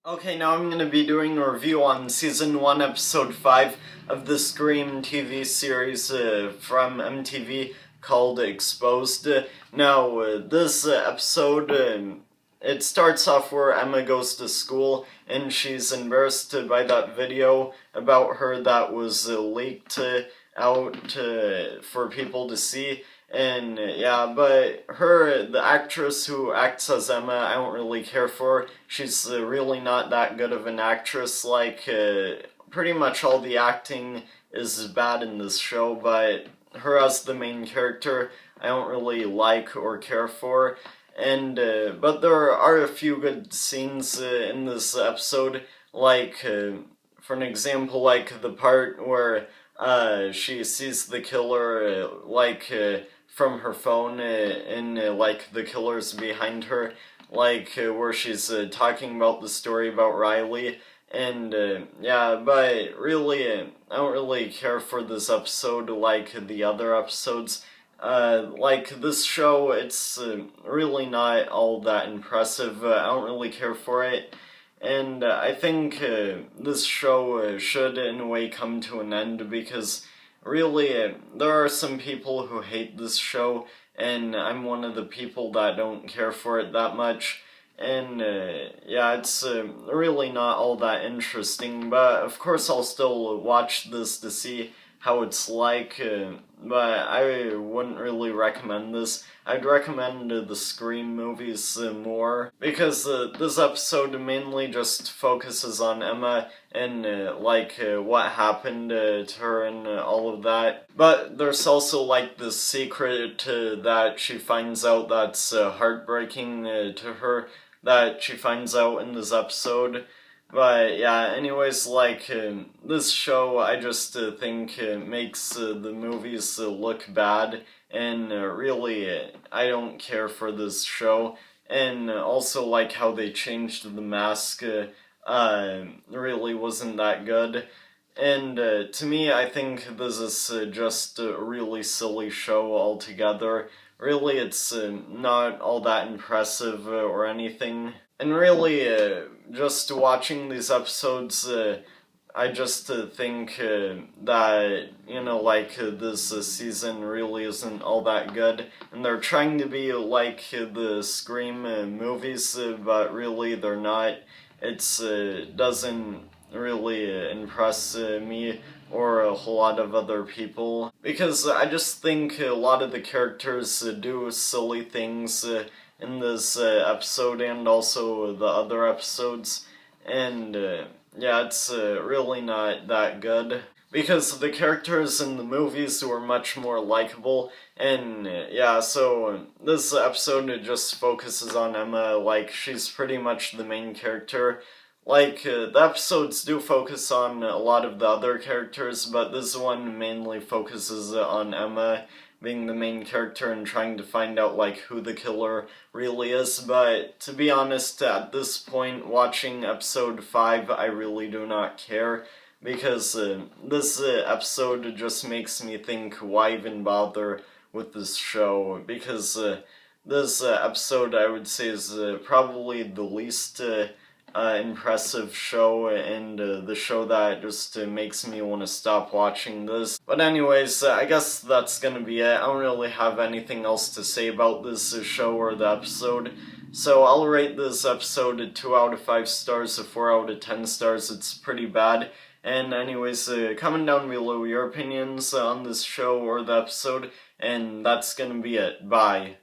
Okay, now I'm going to be doing a review on Season 1, Episode 5 of the Scream TV series from MTV called Exposed. This episode, it starts off where Emma goes to school and she's embarrassed by that video about her that was leaked out for people to see. And but the actress who acts as Emma, I don't really care for. She's really not that good of an actress. Pretty much all the acting is bad in this show, but her as the main character, I don't really like or care for. But there are a few good scenes in this episode, for an example, like the part where she sees the killer, from her phone, and the killer's behind her, where she's talking about the story about Riley. But really, I don't really care for this episode like the other episodes. This show, it's really not all that impressive. I don't really care for it. And I think this show should, in a way, come to an end because really, there are some people who hate this show, and I'm one of the people that don't care for it that much. It's really not all that interesting, but of course I'll still watch this to see how it's like, but I wouldn't really recommend this. I'd recommend the Scream movies more, because this episode mainly just focuses on Emma and what happened to her and all of that. But there's also this secret that she finds out that's heartbreaking to her, that she finds out in this episode. But yeah, anyways, this show, I just think makes the movies look bad, and really, I don't care for this show. And also, how they changed the mask really wasn't that good. And to me, I think this is just a really silly show altogether. Really, it's not all that impressive or anything. And really, just watching these episodes, I just think that, this season really isn't all that good. And they're trying to be like the Scream movies, but really they're not. It doesn't really impress me or a whole lot of other people, because I just think a lot of the characters do silly things in this episode and also the other episodes, and it's really not that good, because the characters in the movies were much more likable. And so this episode just focuses on Emma, she's pretty much the main character. The episodes do focus on a lot of the other characters, but this one mainly focuses on Emma being the main character and trying to find out, who the killer really is. But to be honest, at this point, watching episode 5, I really do not care, because this episode just makes me think, why even bother with this show? Because this episode, I would say, is probably the least impressive show, and the show that just makes me want to stop watching this. But anyways, I guess that's gonna be it. I don't really have anything else to say about this show or the episode. So I'll rate this episode a 2 out of 5 stars, a 4 out of 10 stars. It's pretty bad. And anyways, comment down below your opinions on this show or the episode, and that's gonna be it. Bye.